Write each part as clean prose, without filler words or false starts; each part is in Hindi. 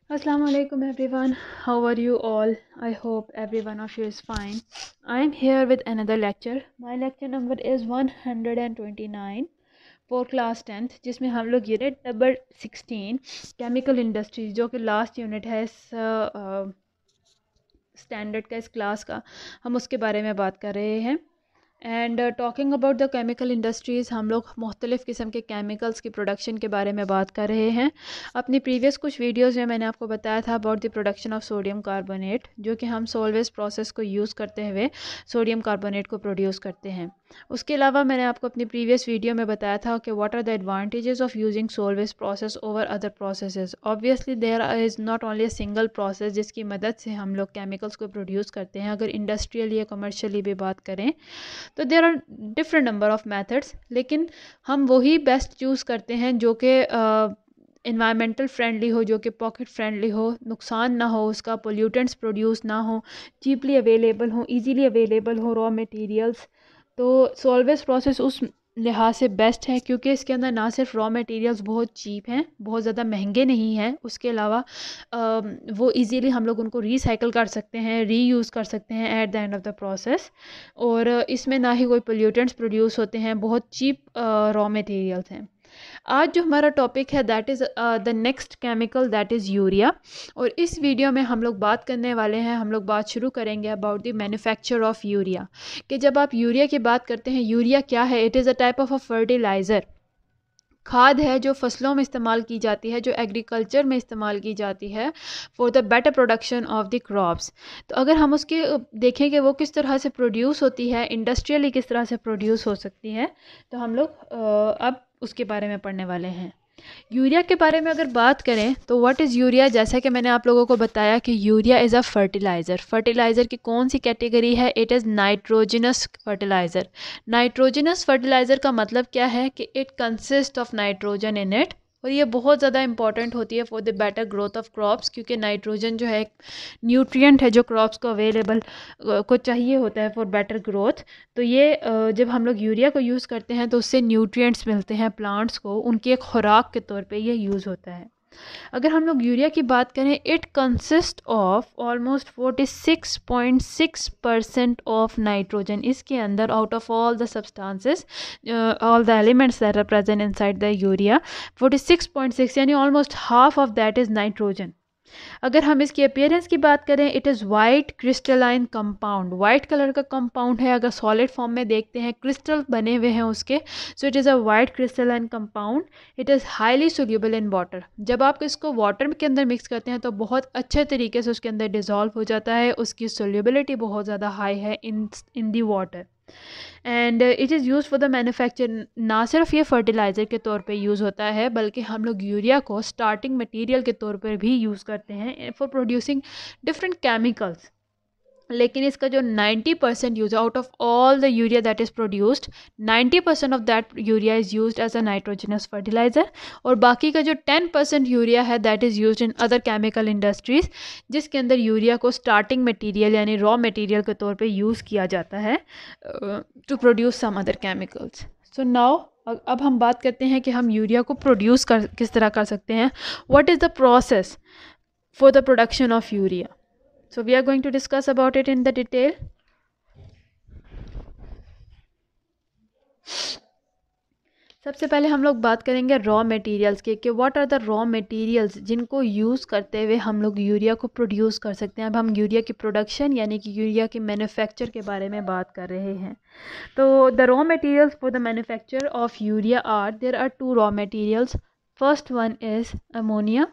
Assalamu alaikum everyone. How are you all? I hope every one of you is fine. I am here with another lecture. My lecture number is 129 for class 10th, जिसमें हम लोग यूनिट नंबर 16 केमिकल इंडस्ट्रीज जो कि लास्ट यूनिट है इस स्टैंडर्ड का, इस क्लास का, हम उसके बारे में बात कर रहे हैं। And talking about the chemical industries, हम लोग मुख्तलिफ़ किस्म के केमिकल्स की प्रोडक्शन के बारे में बात कर रहे हैं। अपनी प्रीवियस कुछ वीडियोज़ में मैंने आपको बताया था about the production of sodium carbonate, जो कि हम सोलवेज प्रोसेस को यूज़ करते हुए सोडियम कार्बोनेट को प्रोड्यूस करते हैं। उसके अलावा मैंने आपको अपनी प्रीवियस वीडियो में बताया था कि what are the advantages of using Solvay's process over other processes. Obviously there is not only a single process जिसकी मदद से हम लोग केमिकल्स को प्रोड्यूस करते हैं। अगर इंडस्ट्रियल या कमर्शियली भी बात करें तो there are different number of methods, लेकिन हम वही बेस्ट चूज़ करते हैं जो कि इन्वायरमेंटल फ्रेंडली हो, जो कि पॉकेट फ्रेंडली हो, नुकसान ना हो उसका, पोल्यूटेंट्स प्रोड्यूस ना हो, चीपली अवेलेबल हो, इजीली अवेलेबल हो रॉ मटेरियल्स। तो सॉल्वेज प्रोसेस उस लिहाज से बेस्ट है क्योंकि इसके अंदर ना सिर्फ रॉ मटेरियल्स बहुत चीप हैं, बहुत ज़्यादा महंगे नहीं हैं, उसके अलावा वो इजीली हम लोग उनको रिसाइकल कर सकते हैं, रीयूज़ कर सकते हैं at the end of the process. और इसमें ना ही कोई पोल्यूटेंट्स प्रोड्यूस होते हैं, बहुत चीप रॉ मटेरियल्स हैं। आज जो हमारा टॉपिक है that is the next chemical that is urea. और इस वीडियो में हम लोग बात करने वाले हैं, हम लोग बात शुरू करेंगे about the manufacture of urea, कि जब आप यूरिया की बात करते हैं, यूरिया क्या है? It is a type of a fertiliser, खाद है जो फसलों में इस्तेमाल की जाती है, जो एग्रीकल्चर में इस्तेमाल की जाती है for the better production of the crops. तो अगर हम उसके देखें कि वो किस तरह से प्रोड्यूस होती है, इंडस्ट्रियली किस तरह से प्रोड्यूस हो सकती है, तो हम लोग अब उसके बारे में पढ़ने वाले हैं। यूरिया के बारे में अगर बात करें तो व्हाट इज़ यूरिया, जैसा कि मैंने आप लोगों को बताया कि urea is a fertiliser. Fertiliser की कौन सी कैटेगरी है? It is nitrogenous fertiliser. Nitrogenous fertiliser का मतलब क्या है कि it consist of nitrogen in it, और ये बहुत ज़्यादा इंपॉर्टेंट होती है for the better growth of crops, क्योंकि नाइट्रोजन जो है एक न्यूट्रिएंट है जो क्रॉप्स को अवेलेबल को चाहिए होता है फॉर बेटर ग्रोथ। तो ये जब हम लोग यूरिया को यूज़ करते हैं तो उससे न्यूट्रिएंट्स मिलते हैं प्लांट्स को, उनकी एक खुराक के तौर पे ये यूज़ होता है। अगर हम लोग यूरिया की बात करें, it consist of almost 46.6% of nitrogen. इसके अंदर out of all the substances, all the elements that are present inside the urea, 46.6 यानी almost half of that is nitrogen. अगर हम इसकी अपीयरेंस की बात करें, it is white crystalline compound, white colour का कंपाउंड है। अगर सॉलिड फॉर्म में देखते हैं, क्रिस्टल बने हुए हैं उसके, so it is a white crystalline compound. It is highly soluble in water. जब आप इसको वाटर के अंदर मिक्स करते हैं तो बहुत अच्छे तरीके से उसके अंदर डिज़ोल्व हो जाता है, उसकी सोल्यूबिलिटी बहुत ज़्यादा हाई है in the water. And it is use for the manufacture. ना सिर्फ ये फर्टिलाइज़र के तौर पे यूज़ होता है, बल्कि हम लोग यूरिया को स्टार्टिंग मटेरियल के तौर पर भी यूज़ करते हैं फॉर प्रोड्यूसिंग डिफरेंट केमिकल्स। लेकिन इसका जो 90% use, out of all the urea that is produced, 90% of that urea is used as a nitrogenous fertilizer. और बाकी का जो 10% यूरिया है that is used in other chemical industries, जिसके अंदर यूरिया को स्टार्टिंग मटेरियल यानी रॉ मटेरियल के तौर पे यूज़ किया जाता है to produce some other chemicals. So now अब हम बात करते हैं कि हम यूरिया को प्रोड्यूस किस तरह कर सकते हैं। What is the process for the production of urea? So we are going to discuss about it in the detail. सबसे पहले हम लोग बात करेंगे रॉ मटेरियल्स की, कि what are the raw materials जिनको यूज़ करते हुए हम लोग यूरिया को प्रोड्यूस कर सकते हैं। अब हम यूरिया की प्रोडक्शन यानी कि यूरिया के मैन्युफैक्चर के बारे में बात कर रहे हैं। तो the raw materials for the manufacture of urea are, there are two raw materials. First one is ammonia,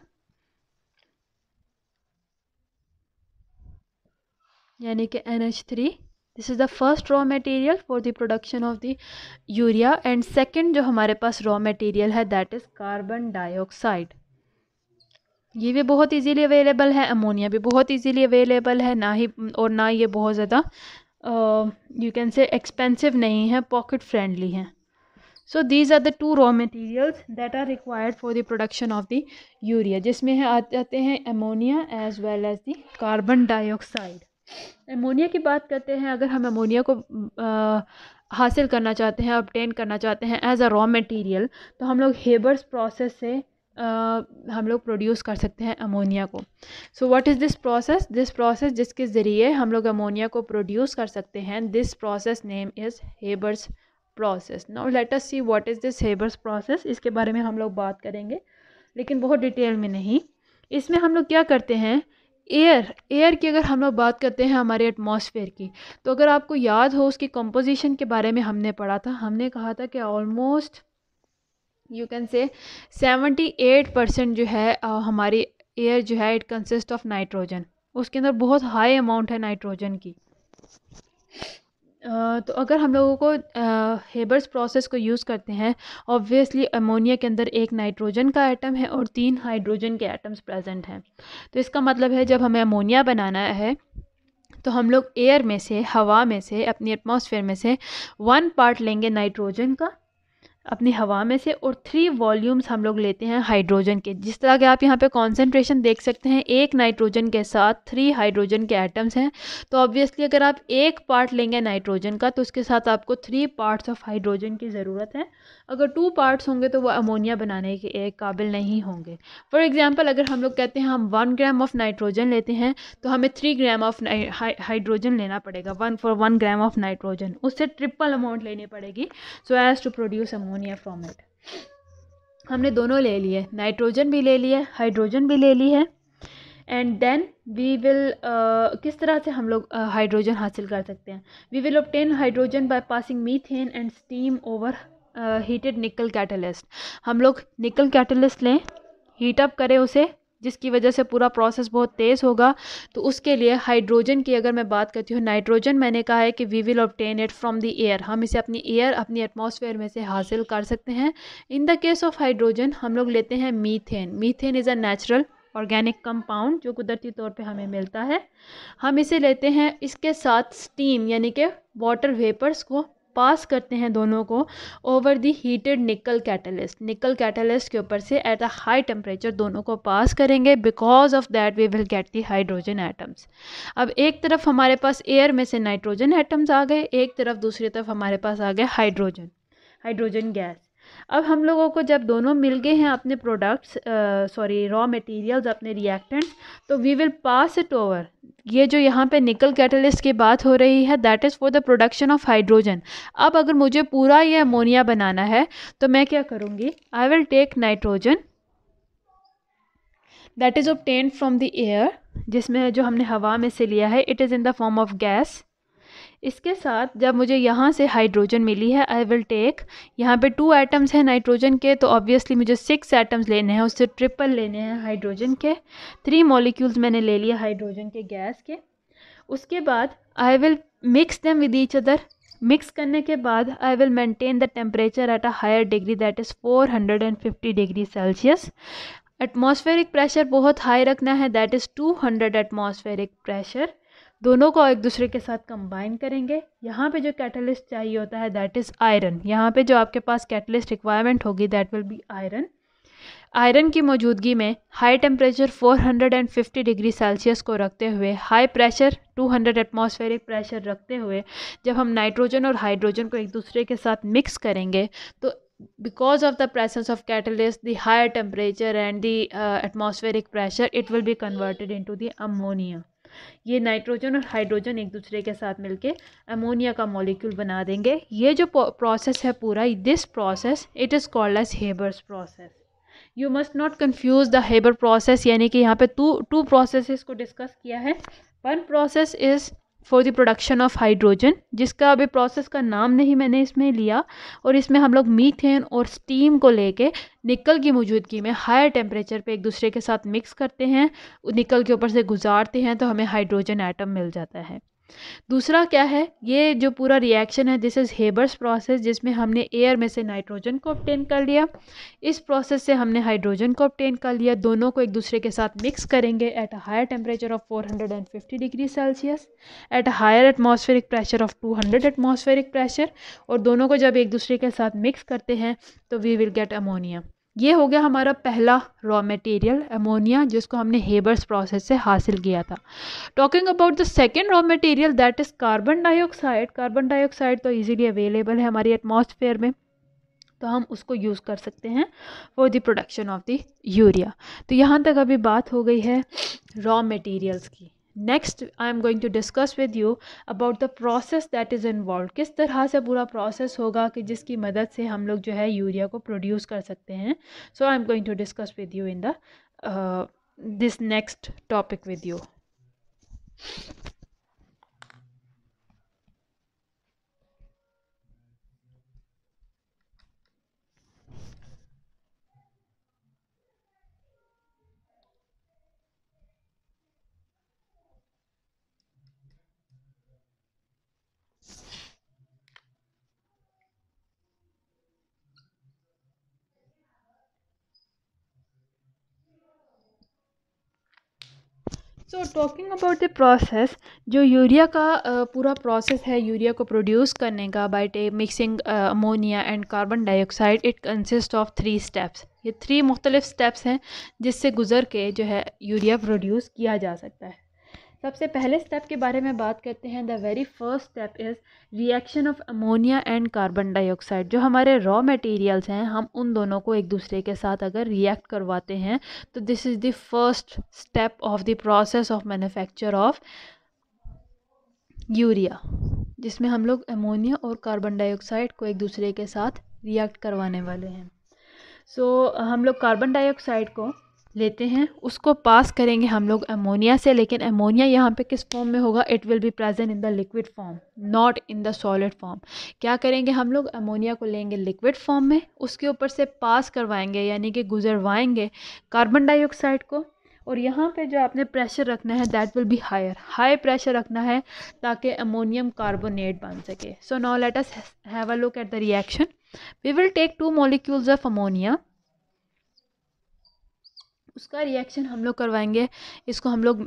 यानी कि NH3। This is the first raw material for the production of the urea. And second जो हमारे पास रॉ मटेरियल है दैट इज़ कार्बन डाइऑक्साइड। ये भी बहुत इजीली अवेलेबल है, अमोनिया भी बहुत इजीली अवेलेबल है, ना ही और ना ये बहुत ज़्यादा यू कैन से एक्सपेंसिव नहीं है, पॉकेट फ्रेंडली हैं। So these are the two raw materials that are required for the production of the urea, जिसमें है आते हैं ammonia as well as the carbon dioxide. Ammonia की बात करते हैं। अगर हम अमोनिया को हासिल करना चाहते हैं, ऑब्टेन करना चाहते हैं एज अ रॉ मटेरियल, तो हम लोग हेबर्स प्रोसेस से हम लोग प्रोड्यूस कर सकते हैं अमोनिया को। So what is this process जिसके ज़रिए हम लोग अमोनिया को प्रोड्यूस कर सकते हैं, this process name is Haber's process. Now let us see what is this Haber's process. इसके बारे में हम लोग बात करेंगे, लेकिन बहुत डिटेल में नहीं। इसमें हम लोग क्या करते हैं, एयर की अगर हम लोग बात करते हैं हमारे एटमॉस्फेयर की, तो अगर आपको याद हो उसकी कंपोजिशन के बारे में हमने पढ़ा था। हमने कहा था कि ऑलमोस्ट यू कैन से 78% जो है हमारी एयर जो है इट कंसिस्ट ऑफ नाइट्रोजन। उसके अंदर बहुत हाई अमाउंट है नाइट्रोजन की। तो अगर हम लोगों को हेबर्स प्रोसेस को यूज़ करते हैं, ऑब्वियसली अमोनिया के अंदर एक नाइट्रोजन का एटम है और 3 हाइड्रोजन के एटम्स प्रेजेंट हैं। तो इसका मतलब है जब हमें अमोनिया बनाना है तो हम लोग एयर में से, हवा में से, अपनी एटमॉस्फेयर में से 1 पार्ट लेंगे नाइट्रोजन का अपनी हवा में से, और 3 वॉल्यूम्स हम लोग लेते हैं हाइड्रोजन के। जिस तरह के आप यहाँ पे कॉन्सेंट्रेशन देख सकते हैं, एक नाइट्रोजन के साथ 3 हाइड्रोजन के एटम्स हैं। तो ऑब्वियसली अगर आप 1 पार्ट लेंगे नाइट्रोजन का तो उसके साथ आपको 3 पार्ट्स ऑफ हाइड्रोजन की ज़रूरत है। अगर 2 पार्ट्स होंगे तो वो अमोनिया बनाने के एक काबिल नहीं होंगे। फॉर एग्जाम्पल, अगर हम लोग कहते हैं हम 1 ग्राम ऑफ नाइट्रोजन लेते हैं तो हमें 3 ग्राम ऑफ हाइड्रोजन लेना पड़ेगा, 1 ग्राम ऑफ नाइट्रोजन। उससे ट्रिपल अमाउंट लेनी पड़ेगी so as to produce ammonia from it. हमने दोनों ले लिए, नाइट्रोजन भी ले लिया, हाइड्रोजन भी ले ली है। एंड देन वी विल किस तरह से हम लोग हाइड्रोजन हासिल कर सकते हैं, we will obtain hydrogen by passing methane and steam over heated nickel catalyst. हम लोग निकल कैटलिस्ट लें, हीट अप करें उसे, जिसकी वजह से पूरा प्रोसेस बहुत तेज़ होगा। तो उसके लिए हाइड्रोजन की अगर मैं बात करती हूँ, नाइट्रोजन मैंने कहा है कि we will obtain it from the air, हम इसे अपनी एटमॉस्फेयर में से हासिल कर सकते हैं। In the case of hydrogen हम लोग लेते हैं methane. Methane is a natural organic compound जो कुदरती तौर पे हमें मिलता है। हम इसे लेते हैं, इसके साथ स्टीम यानी कि वाटर वेपर्स को पास करते हैं दोनों को over the heated nickel catalyst के ऊपर से एट अ हाई टेम्परेचर दोनों को पास करेंगे। Because of that we will get the hydrogen atoms. अब एक तरफ हमारे पास एयर में से नाइट्रोजन एटम्स आ गए, एक तरफ दूसरी तरफ हमारे पास आ गए हाइड्रोजन गैस। अब हम लोगों को जब दोनों मिल गए हैं अपने प्रोडक्ट्स रॉ मटेरियल्स, अपने रिएक्टेंट्स, तो we will pass it over. ये जो यहाँ पे निकल कैटलिस्ट की बात हो रही है that is for the production of hydrogen. अब अगर मुझे पूरा ये अमोनिया बनाना है तो मैं क्या करूँगी, I will take nitrogen that is obtained from the air, जिसमें जो हमने हवा में से लिया है, it is in the form of gas. इसके साथ जब मुझे यहाँ से हाइड्रोजन मिली है, आई विल टेक, यहाँ पे 2 एटम्स हैं नाइट्रोजन के, तो ऑब्वियसली मुझे 6 एटम्स लेने हैं, उससे ट्रिपल लेने हैं हाइड्रोजन के। 3 मॉलिक्यूल्स मैंने ले लिया हाइड्रोजन के गैस के। उसके बाद I will mix them with each other. Mix करने के बाद I will maintain the temperature at a higher degree that is 450 degree Celsius. Atmospheric pressure बहुत हाई रखना है, दैट इज़ 200 एटमॉस्फेरिक प्रेशर। दोनों को एक दूसरे के साथ कंबाइन करेंगे। यहाँ पे जो कैटलिस्ट चाहिए होता है दैट इज़ आयरन। यहाँ पे जो आपके पास कैटलिस्ट रिक्वायरमेंट होगी that will B iron. Iron की मौजूदगी में हाई टेम्परेचर 450 डिग्री सेल्सियस को रखते हुए, हाई प्रेशर 200 एटमॉस्फेरिक प्रेशर रखते हुए, जब हम नाइट्रोजन और हाइड्रोजन को एक दूसरे के साथ मिक्स करेंगे तो because of the presence of catalyst, the higher temperature and the atmospheric pressure, it will be converted into the ammonia. ये नाइट्रोजन और हाइड्रोजन एक दूसरे के साथ मिलके अमोनिया का मॉलिक्यूल बना देंगे। ये जो प्रोसेस है पूरा, this process it is called as Haber's process. You must not confuse the Haber process, यानी कि यहाँ पे टू प्रोसेसेस को डिस्कस किया है। One process is for the production of hydrogen, जिसका अभी प्रोसेस का नाम नहीं मैंने इसमें लिया, और इसमें हम लोग मीथेन और स्टीम को लेके निकल की मौजूदगी में हायर टेम्परेचर पे एक दूसरे के साथ मिक्स करते हैं, निकल के ऊपर से गुजारते हैं, तो हमें हाइड्रोजन एटम मिल जाता है। दूसरा क्या है, ये जो पूरा रिएक्शन है दिस इज़ हेबर्स प्रोसेस, जिसमें हमने एयर में से नाइट्रोजन को ऑब्टेन कर लिया। इस प्रोसेस से हमने हाइड्रोजन को ऑब्टेन कर लिया। दोनों को एक दूसरे के साथ मिक्स करेंगे at a higher temperature of 450 degree Celsius, at a higher atmospheric pressure of 200 atmospheric pressure, और दोनों को जब एक दूसरे के साथ मिक्स करते हैं तो वी विल गेट अमोनिया। ये हो गया हमारा पहला रॉ मटेरियल अमोनिया, जिसको हमने हेबर्स प्रोसेस से हासिल किया था। Talking about the second raw material that is carbon dioxide. Carbon dioxide तो इजीली अवेलेबल है हमारी एटमॉस्फेयर में। तो हम उसको यूज़ कर सकते हैं for the production of the urea. तो यहाँ तक अभी बात हो गई है रॉ मटेरियल्स की। Next I am going to discuss with you about the process that is involve, किस तरह से पूरा प्रोसेस होगा कि जिसकी मदद से हम लोग जो है यूरिया को प्रोड्यूस कर सकते हैं। So I am going to discuss with you in the this next topic with you. So talking about the process, जो यूरिया का पूरा प्रोसेस है यूरिया को प्रोड्यूस करने का by mixing ammonia and carbon dioxide, it consist of 3 steps. ये 3 मुख्तलिफ स्टेप्स हैं जिससे गुज़र के जो है यूरिया प्रोड्यूस किया जा सकता है। सबसे पहले स्टेप के बारे में बात करते हैं। The very first step is reaction of ammonia and carbon dioxide. जो हमारे रॉ मटेरियल्स हैं, हम उन दोनों को एक दूसरे के साथ अगर रिएक्ट करवाते हैं तो this is the first step of the process of manufacture of urea, जिसमें हम लोग अमोनिया और कार्बन डाइऑक्साइड को एक दूसरे के साथ रिएक्ट करवाने वाले हैं। हम लोग कार्बन डाइऑक्साइड को लेते हैं, उसको पास करेंगे हम लोग अमोनिया से, लेकिन अमोनिया यहाँ पे किस फॉर्म में होगा? It will be present in the liquid form, not in the solid form. क्या करेंगे हम लोग? अमोनिया को लेंगे लिक्विड फॉर्म में, उसके ऊपर से पास करवाएंगे यानी कि गुजरवाएंगे कार्बन डाइऑक्साइड को, और यहाँ पे जो आपने प्रेशर रखना है that will be higher, high pressure रखना है ताकि अमोनियम कार्बोनेट बन सके। So now let us have a look at the reaction. We will take 2 molecules of ammonia, उसका रिएक्शन हम लोग करवाएंगे, इसको हम लोग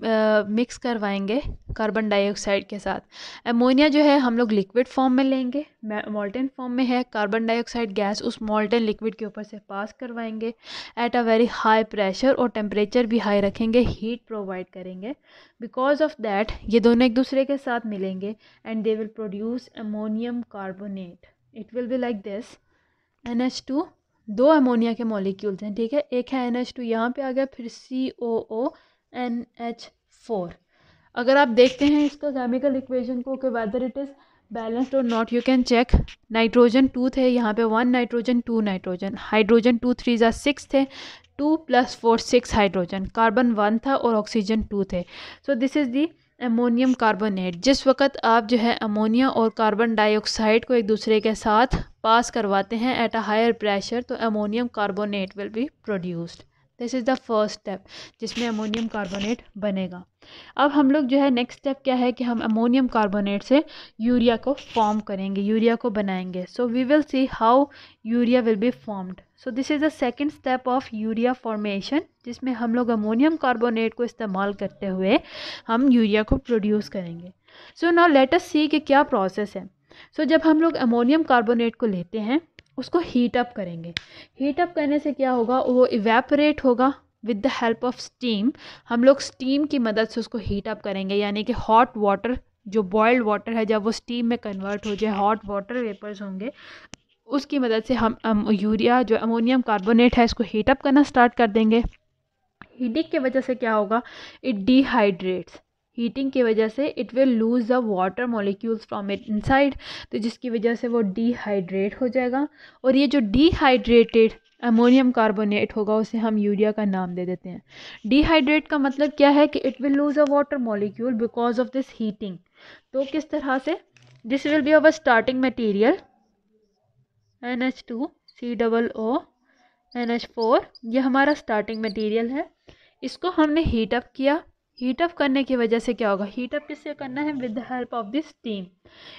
मिक्स करवाएंगे कार्बन डाइऑक्साइड के साथ। अमोनिया जो है हम लोग लिक्विड फॉर्म में लेंगे, मोल्टेन फॉर्म में है, कार्बन डाइऑक्साइड गैस उस मोल्टेन लिक्विड के ऊपर से पास करवाएंगे at a very high pressure, और टेम्परेचर भी हाई रखेंगे, हीट प्रोवाइड करेंगे। बिकॉज ऑफ दैट ये दोनों एक दूसरे के साथ मिलेंगे and they will produce ammonium carbonate. It will be like this, NH2, 2 ammonia के मॉलिक्यूल्स हैं, ठीक है, एक है NH2 यहाँ पे आ गया, फिर COONH4। अगर आप देखते हैं इसका केमिकल इक्वेशन को कि वेदर इट इज़ बैलेंस्ड और not, you can check. Nitrogen 2 थे यहाँ पे, 1 नाइट्रोजन 2 नाइट्रोजन, हाइड्रोजन 2 3 ज़ा 6 थे, 2 + 4 6 हाइड्रोजन, कार्बन 1 था और ऑक्सीजन 2 थे। सो this is the ammonium carbonate. जिस वक्त आप जो है अमोनिया और कार्बन डाइऑक्साइड को एक दूसरे के साथ पास करवाते हैं एट अ हायर प्रेशर, तो ammonium carbonate will be produced. This is the first step जिसमें अमोनियम कार्बोनेट बनेगा। अब हम लोग जो है नेक्स्ट स्टेप क्या है कि हम अमोनियम कार्बोनेट से यूरिया को फॉर्म करेंगे, यूरिया को बनाएंगे। So we will see how urea will be formed. So this is the second step of urea formation, जिसमें हम लोग अमोनियम कार्बोनेट को इस्तेमाल करते हुए हम यूरिया को प्रोड्यूस करेंगे। सो नाउ लेट अस सी कि क्या प्रोसेस है। सो जब हम लोग अमोनियम कार्बोनेट को लेते हैं, उसको हीट अप करेंगे। हीट अप करने से क्या होगा? वो इवेपोरेट होगा with the help of steam. हम लोग स्टीम की मदद से उसको हीट अप करेंगे, यानी कि हॉट वाटर, जो बॉइल्ड वाटर है, जब वो स्टीम में कन्वर्ट हो जाए, हॉट वाटर वेपर्स होंगे, उसकी मदद से हम यूरिया जो अमोनियम कार्बोनेट है इसको हीट अप करना स्टार्ट कर देंगे। हीटिंग की वजह से क्या होगा? It dehydrates. हीटिंग की वजह से it will lose the water molecules from it inside, तो जिसकी वजह से वो डिहाइड्रेट हो जाएगा, और ये जो डिहाइड्रेटेड अमोनियम कार्बोनेट होगा उसे हम यूरिया का नाम दे देते हैं। डिहाइड्रेट का मतलब क्या है कि it will lose a water molecule because of this heating. तो किस तरह से? This will be our starting material NH2 COO NH4, ये हमारा स्टार्टिंग मटेरियल है। इसको हमने हीट अप किया। हीट अप करने की वजह से क्या होगा? हीट अप किससे करना है? With the help of this steam.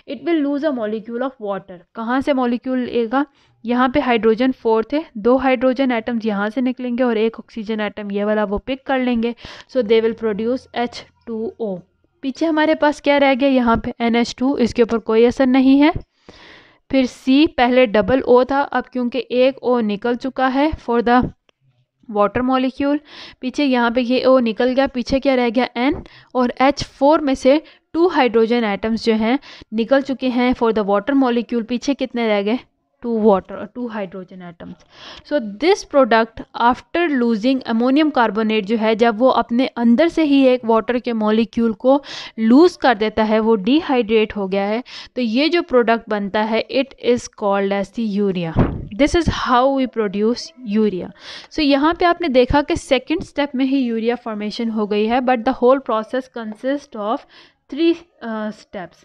It will lose a molecule of water. कहाँ से मॉलिक्यूल लेगा? यहाँ पे हाइड्रोजन 4 थे, 2 हाइड्रोजन एटम्स यहाँ से निकलेंगे और 1 ऑक्सीजन एटम ये वाला वो पिक कर लेंगे। सो दे विल प्रोड्यूस H2O। पीछे हमारे पास क्या रह गया? यहाँ पे NH2, इसके ऊपर कोई असर नहीं है। फिर C, पहले डबल O था, अब क्योंकि एक O निकल चुका है फॉर द वाटर मॉलिक्यूल, पीछे यहाँ पे ये O निकल गया, पीछे क्या रह गया? N, और H4 में से 2 हाइड्रोजन एटम्स जो हैं निकल चुके हैं फॉर द वाटर मॉलिक्यूल। पीछे कितने रह गए? 2 water or 2 hydrogen atoms. So this product after losing ammonium carbonate जो है जब वो अपने अंदर से ही एक वाटर के मॉलिक्यूल को लूज कर देता है, वो डिहाइड्रेट हो गया है, तो ये जो प्रोडक्ट बनता है it is called as the urea. This is how we produce urea. So यहाँ पे आपने देखा कि सेकेंड स्टेप में ही यूरिया फॉर्मेशन हो गई है, but the whole process consist of 3 steps.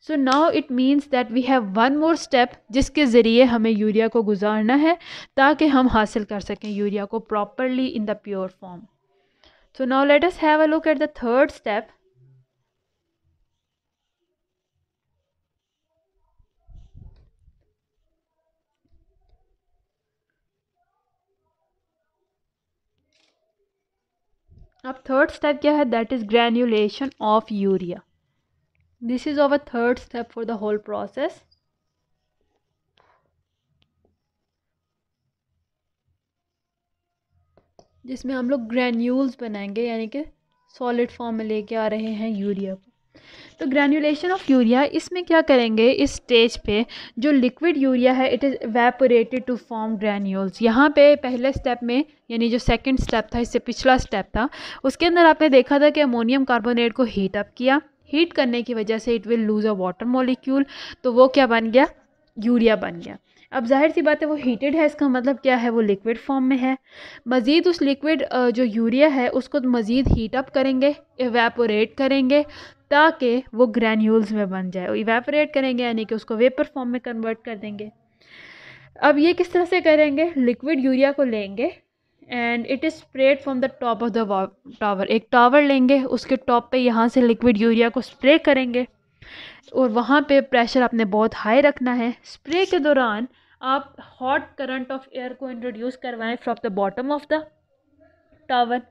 So now it means that we have one more step जिसके ज़रिए हमें यूरिया को गुजारना है ताकि हम हासिल कर सकें यूरिया को properly in the pure form. So now let us have a look at the third step. अब third step क्या है? That is granulation of urea. This is our third step for the whole process. जिसमें हम लोग ग्रैन्यूल्स बनाएंगे, यानी कि सॉलिड फॉर्म में लेके आ रहे हैं यूरिया को. तो ग्रैन्युलेशन ऑफ यूरिया, इसमें क्या करेंगे, इस स्टेज पे जो लिक्विड यूरिया है it is evaporated to form granules. यहाँ पे पहले स्टेप में, यानी जो सेकंड स्टेप था, इससे पिछला स्टेप था, उसके अंदर आपने देखा था कि अमोनियम कार्बोनेट को हीट अप किया. हीट करने की वजह से it will lose a water molecule, तो वो क्या बन गया, यूरिया बन गया. अब जाहिर सी बात है वो हीटेड है, इसका मतलब क्या है, वो लिक्विड फॉर्म में है. मज़ीद उस लिक्विड जो यूरिया है उसको मज़ीद हीट अप करेंगे, इवेपोरेट करेंगे ताकि वो ग्रैन्यूल्स में बन जाए. इवेपोरेट करेंगे यानी कि उसको वेपर फॉर्म में कन्वर्ट कर देंगे. अब ये किस तरह से करेंगे, लिक्विड यूरिया को लेंगे and it is spread from the top of the tower. एक टावर लेंगे, उसके टॉप पे यहाँ से लिक्विड यूरिया को स्प्रे करेंगे और वहाँ पे प्रेशर आपने बहुत हाई रखना है. स्प्रे के दौरान आप हॉट करंट ऑफ एयर को इंट्रोड्यूस करवाएं from the bottom of the tower,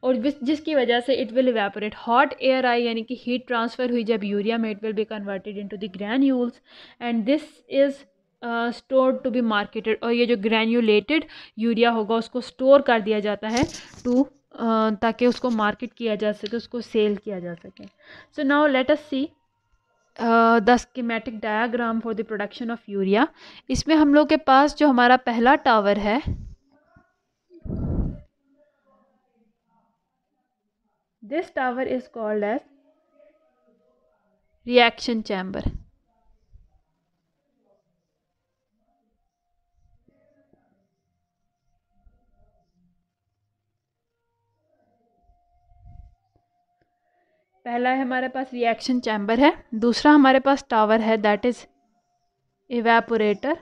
और जिसकी वजह से it will evaporate. Hot air आई यानी कि हीट ट्रांसफ़र हुई जब यूरिया में, it will be converted into the granules and this is stored to be marketed. और ये जो ग्रैन्युलेटेड यूरिया होगा उसको स्टोर कर दिया जाता है ताकि उसको मार्केट किया जा सके, उसको सेल किया जा सके. So now let us see the schematic diagram for the production of urea. इसमें हम लोग के पास जो हमारा पहला टावर है, this tower is called as reaction chamber. पहला है हमारे पास रिएक्शन चैम्बर है, दूसरा हमारे पास टावर है दैट इज इवेपोरेटर,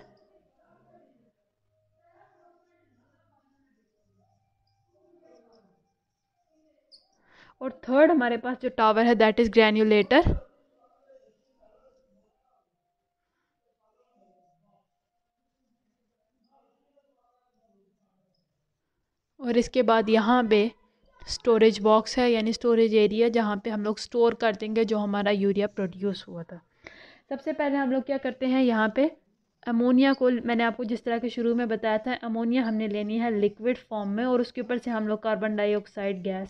और थर्ड हमारे पास जो टावर है दैट इज ग्रैन्युलेटर. और इसके बाद यहाँ पे स्टोरेज बॉक्स है, यानी स्टोरेज एरिया, जहाँ पे हम लोग स्टोर कर देंगे जो हमारा यूरिया प्रोड्यूस हुआ था. सबसे पहले हम लोग क्या करते हैं, यहाँ पे अमोनिया को, मैंने आपको जिस तरह के शुरू में बताया था, अमोनिया हमने लेनी है लिक्विड फॉर्म में और उसके ऊपर से हम लोग कार्बन डाइऑक्साइड गैस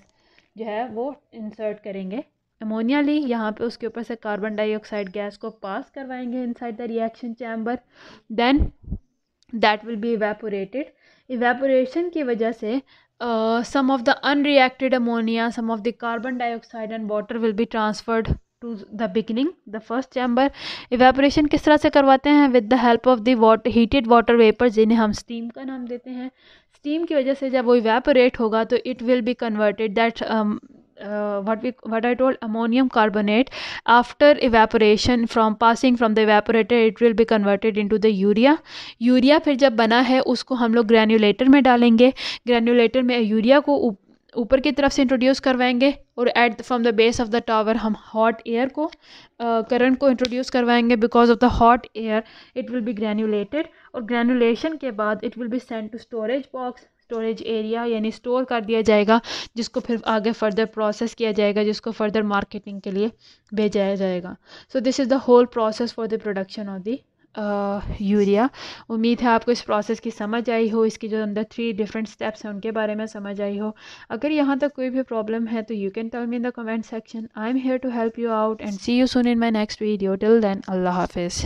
जो है वो इंसर्ट करेंगे. अमोनिया ली, यहाँ पे उसके ऊपर से कार्बन डाइऑक्साइड गैस को पास करवाएंगे inside the reaction chamber. Then that will be evaporated. Evaporation की वजह से some of the unreacted ammonia, some of the carbon dioxide and water will be transferred to the beginning, the first chamber. evaporation किस तरह से करवाते हैं, with the help of the water, heated water vapor, जिन्हें हम steam का नाम देते हैं. steam की वजह से जब वो evaporate होगा तो it will be converted that what I told, ammonium carbonate, after evaporation from passing from the evaporator it will be converted into the urea. Urea फिर जब बना है उसको हम लोग ग्रैन्युलेटर में डालेंगे. ग्रैन्युलेटर में यूरिया को ऊपर की तरफ से इंट्रोड्यूस करवाएंगे और at from the base of the tower हम हॉट एयर को करंट को इंट्रोड्यूस करवाएंगे. Because of the hot air it will be granulated, और ग्रैन्युलेशन के बाद it will be send to storage box, storage area, यानी स्टोर कर दिया जाएगा, जिसको फिर आगे फर्दर प्रोसेस किया जाएगा, जिसको फर्दर मार्केटिंग के लिए भेजा जाएगा. So this is the whole process for the production of the urea. उम्मीद है आपको इस प्रोसेस की समझ आई हो, इसकी जो अंदर 3 डिफरेंट स्टेप्स हैं उनके बारे में समझ आई हो. अगर यहाँ तक कोई भी प्रॉब्लम है तो you can tell me in the comment section. I am here to help you out and see you soon in my next video. Till then, अल्लाह हाफिज़.